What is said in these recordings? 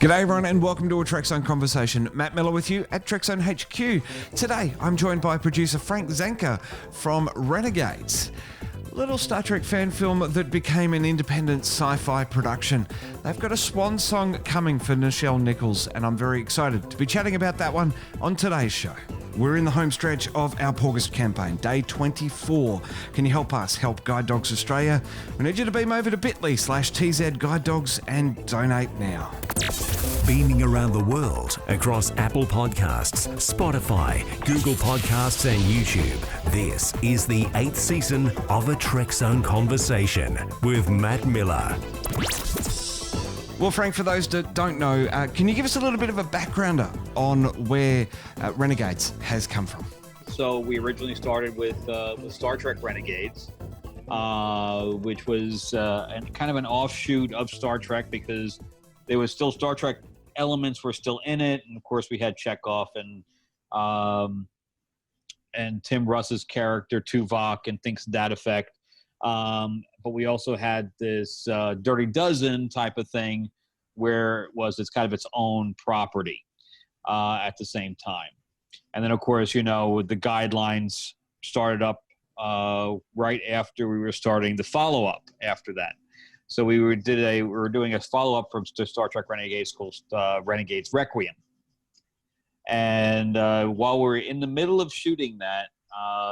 G'day everyone and welcome to a Trekzone conversation. Matt Miller with you at Trekzone HQ. Today I'm joined by producer Frank Zanca from Renegades. Little Star Trek fan film that became an independent sci-fi production. They've got a Swan song coming for Nichelle Nichols and I'm very excited to be chatting about that one on today's show. We're in the home stretch of our August campaign, day 24. Can you help us help Guide Dogs Australia? We need you to beam over to bit.ly/TZ Guide Dogs and donate now. Beaming around the world across Apple Podcasts, Spotify, Google Podcasts and YouTube. This is the 8th season of a Trekzone Conversation with Matt Miller. Well, Frank, for those that don't know, can you give us a little bit of a backgrounder on where Renegades has come from? So we originally started with Star Trek Renegades, which was kind of an offshoot of Star Trek because there was still Star Trek elements were still in it, and of course we had Chekhov and Tim Russ's character Tuvok and things to that effect. But we also had this Dirty Dozen type of thing where it's kind of its own property at the same time. And then, of course, the guidelines started up right after we were starting the follow-up after that. So we were doing a follow-up from Star Trek Renegades called Renegades Requiem. And while we were in the middle of shooting that,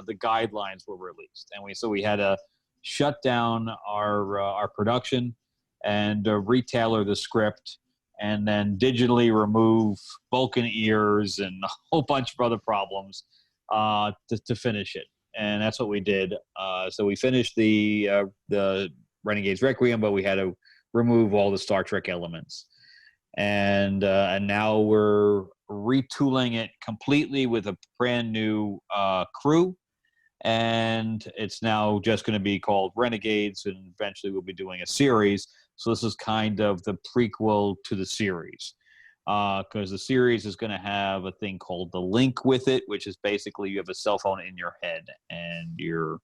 the guidelines were released. And we had to shut down our production and retailer the script and then digitally remove Vulcan ears and a whole bunch of other problems to finish it. And that's what we did. So we finished the Renegades Requiem, but we had to remove all the Star Trek elements. And now we're retooling it completely with a brand new crew. And it's now just going to be called Renegades, and eventually we'll be doing a series. So this is kind of the prequel to the series, because the series is going to have a thing called the link with it, which is basically you have a cell phone in your head, and you're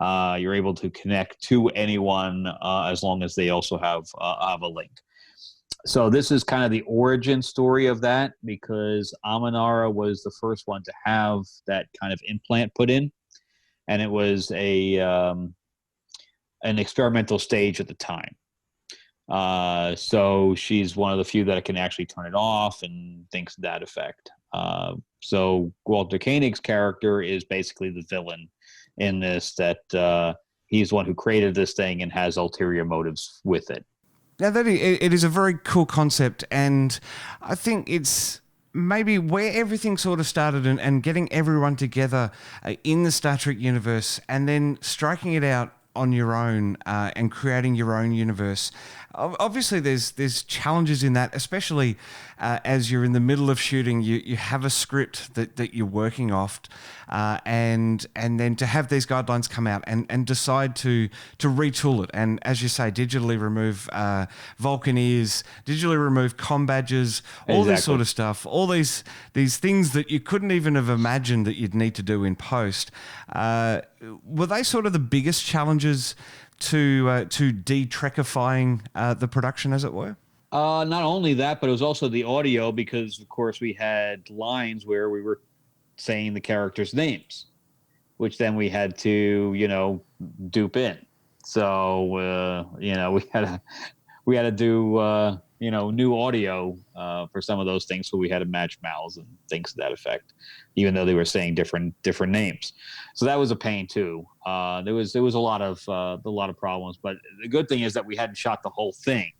able to connect to anyone as long as they also have a link. So this is kind of the origin story of that, because Aminara was the first one to have that kind of implant put in. And it was an experimental stage at the time. So she's one of the few that can actually turn it off and things to that effect. So Walter Koenig's character is basically the villain in this, that he's the one who created this thing and has ulterior motives with it. Now, it is a very cool concept, and I think it's maybe where everything sort of started and getting everyone together in the Star Trek universe and then striking it out on your own and creating your own universe. Obviously, there's challenges in that, especially as you're in the middle of shooting. You have a script that you're working off, and then to have these guidelines come out and decide to retool it, and as you say, digitally remove Vulcan ears, digitally remove comm badges, all this sort of stuff, all these things that you couldn't even have imagined that you'd need to do in post. Were they sort of the biggest challenges to de-Trekifying the production, as it were? Not only that, but it was also the audio, because of course we had lines where we were saying the characters' names, which then we had to, dupe in. So we had to do new audio for some of those things, so we had to match mouths and things to that effect, even though they were saying different names. So that was a pain too. There was a lot of problems, but the good thing is that we hadn't shot the whole thing,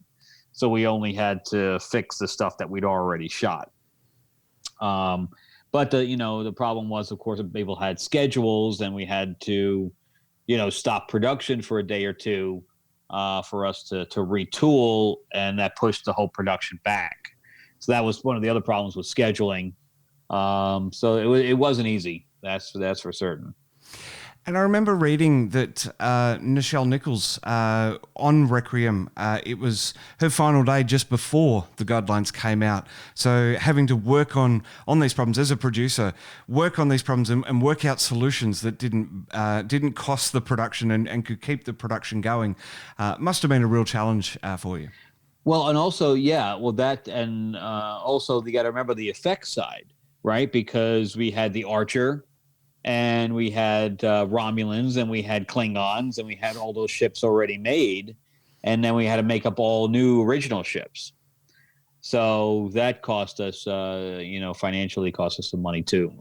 so we only had to fix the stuff that we'd already shot. But the problem was, of course, people had schedules, and we had to stop production for a day or two for us to retool, and that pushed the whole production back. So that was one of the other problems with scheduling. So it wasn't easy. That's for certain. And I remember reading that Nichelle Nichols on Requiem, it was her final day just before the guidelines came out. So having to work on these problems as a producer, work on these problems and work out solutions that didn't cost the production and could keep the production going, must have been a real challenge for you. Well, and also, yeah, well, that, and also you got to remember the effects side, right? Because we had the Archer, and we had Romulans, and we had Klingons, and we had all those ships already made, and then we had to make up all new original ships. So that cost us, financially cost us some money too,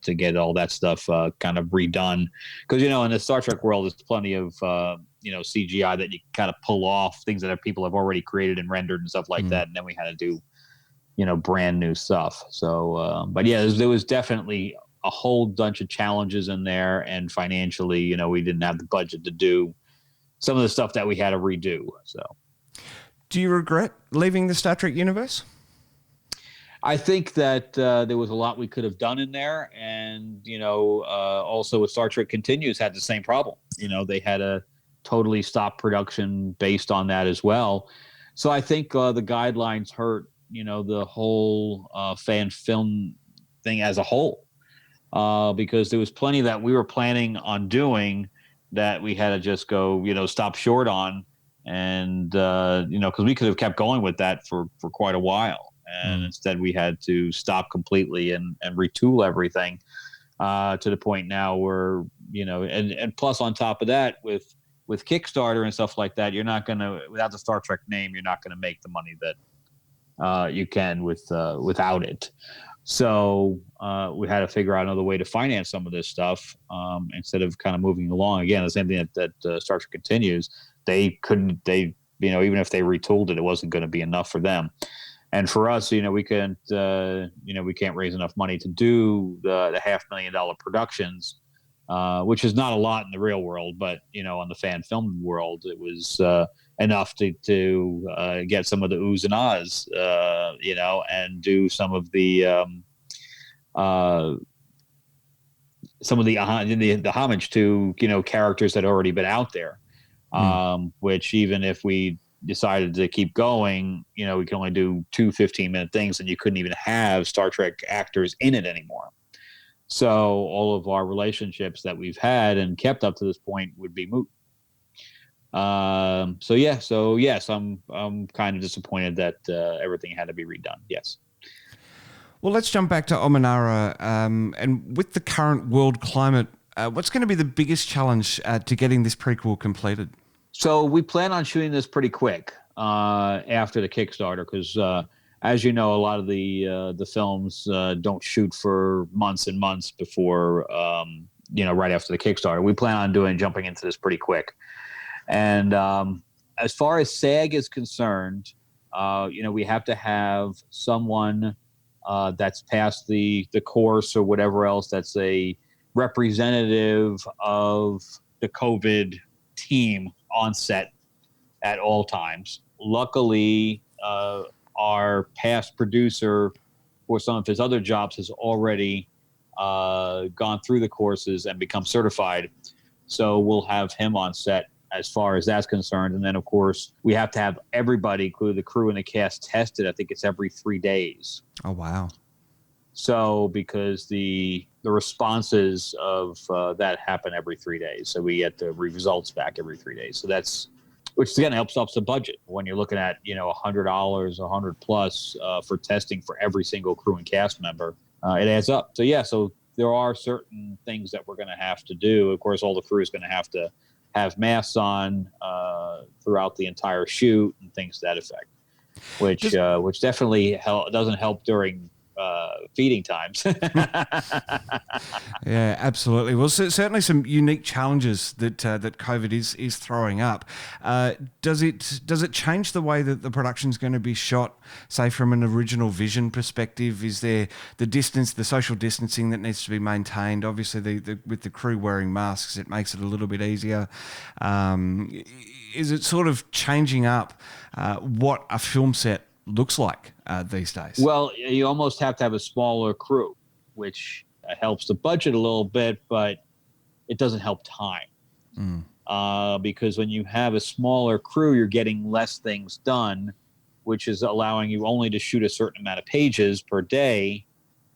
to get all that stuff kind of redone. Because in the Star Trek world, there's plenty of CGI that you kind of pull off things that people have already created and rendered and stuff like that, and then we had to do brand new stuff. So, but yeah, there was definitely a whole bunch of challenges in there, and financially, we didn't have the budget to do some of the stuff that we had to redo. So. Do you regret leaving the Star Trek universe? I think that there was a lot we could have done in there, and also with Star Trek Continues had the same problem. They had to totally stop production based on that as well. So I think the guidelines hurt the whole fan film thing as a whole, because there was plenty that we were planning on doing that we had to just go stop short on. And because we could have kept going with that for quite a while, and instead we had to stop completely and retool everything to the point now where and plus on top of that, with Kickstarter and stuff like that, you're not gonna, without the Star Trek name, you're not gonna make the money that you can without it. So we had to figure out another way to finance some of this stuff, instead of kind of moving along. Again, the same thing that Star Trek Continues. They couldn't, even if they retooled it, it wasn't going to be enough for them. And for us, we couldn't, we can't raise enough money to do the $500,000 productions, which is not a lot in the real world, but, on the fan film world, it was enough to get some of the oohs and ahs, and do some of the homage to, characters that had already been out there. Which even if we decided to keep going, we can only do 2 15-minute things, and you couldn't even have Star Trek actors in it anymore. So all of our relationships that we've had and kept up to this point would be moot. So yes, I'm kind of disappointed that everything had to be redone. Yes. Well, let's jump back to Omanara, and with the current world climate, what's going to be the biggest challenge to getting this prequel completed? So we plan on shooting this pretty quick after the Kickstarter, because as you know, a lot of the films don't shoot for months and months before right after the Kickstarter. We plan on jumping into this pretty quick. And as far as SAG is concerned, we have to have someone that's passed the course or whatever else, that's a representative of the COVID team on set at all times. Luckily, our past producer for some of his other jobs has already gone through the courses and become certified. So we'll have him on set as far as that's concerned. And then, of course, we have to have everybody, including the crew and the cast, tested. I think it's every 3 days. Oh, wow. So because the responses of that happen every 3 days. So we get the results back every 3 days. So that's, which again helps the budget when you're looking at, $100, $100 plus for testing for every single crew and cast member. It adds up. So yeah, so there are certain things that we're going to have to do. Of course, all the crew is going to have masks on throughout the entire shoot and things to that effect, which definitely doesn't help during feeding times. Yeah, absolutely. Well, certainly some unique challenges that COVID is throwing up. Does it change the way that the production's going to be shot, say from an original vision perspective? Is there the social distancing that needs to be maintained? Obviously, with the crew wearing masks, it makes it a little bit easier. Is it sort of changing up what a film set looks like these days? Well, you almost have to have a smaller crew, which helps the budget a little bit, but it doesn't help time. Because when you have a smaller crew, you're getting less things done, which is allowing you only to shoot a certain amount of pages per day.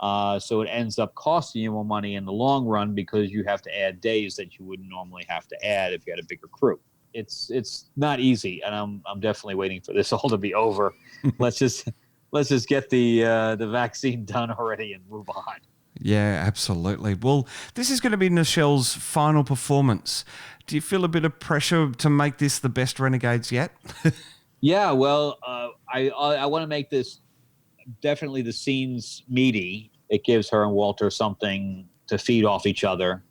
So it ends up costing you more money in the long run, because you have to add days that you wouldn't normally have to add if you had a bigger crew. it's not easy, and I'm definitely waiting for this all to be over. let's just get the vaccine done already and move on. Yeah, absolutely. Well, this is going to be Nichelle's final performance. Do you feel a bit of pressure to make this the best Renegades yet? Yeah, well, I want to make this definitely the scenes meaty. It gives her and Walter something to feed off each other.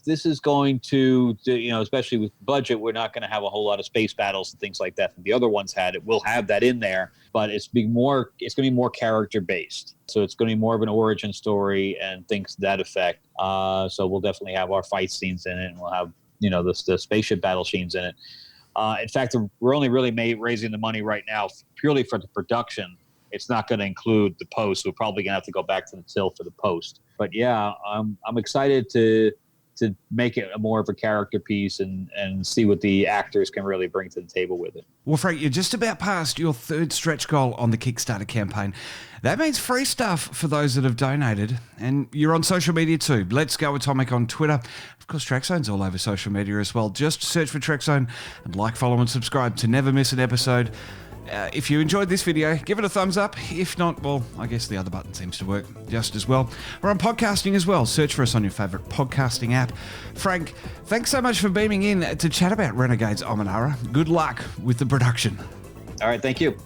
This is going to, especially with budget, we're not going to have a whole lot of space battles and things like that that the other ones had. It will have that in there, but it's going to be more character based. So it's going to be more of an origin story and things to that effect. So we'll definitely have our fight scenes in it, and we'll have the spaceship battle scenes in it. In fact, we're only really raising the money right now purely for the production. It's not going to include the post. We're probably going to have to go back to the till for the post. But yeah, I'm excited to make it more of a character piece and see what the actors can really bring to the table with it. Well, Frank, you're just about past your third stretch goal on the Kickstarter campaign. That means free stuff for those that have donated. And you're on social media too. Let's Go Atomic on Twitter. Of course, Trekzone's all over social media as well. Just search for Trekzone and like, follow, and subscribe to never miss an episode. If you enjoyed this video, give it a thumbs up. If not, well, I guess the other button seems to work just as well. We're on podcasting as well. Search for us on your favourite podcasting app. Frank, thanks so much for beaming in to chat about Renegades Omanara. Good luck with the production. All right, thank you.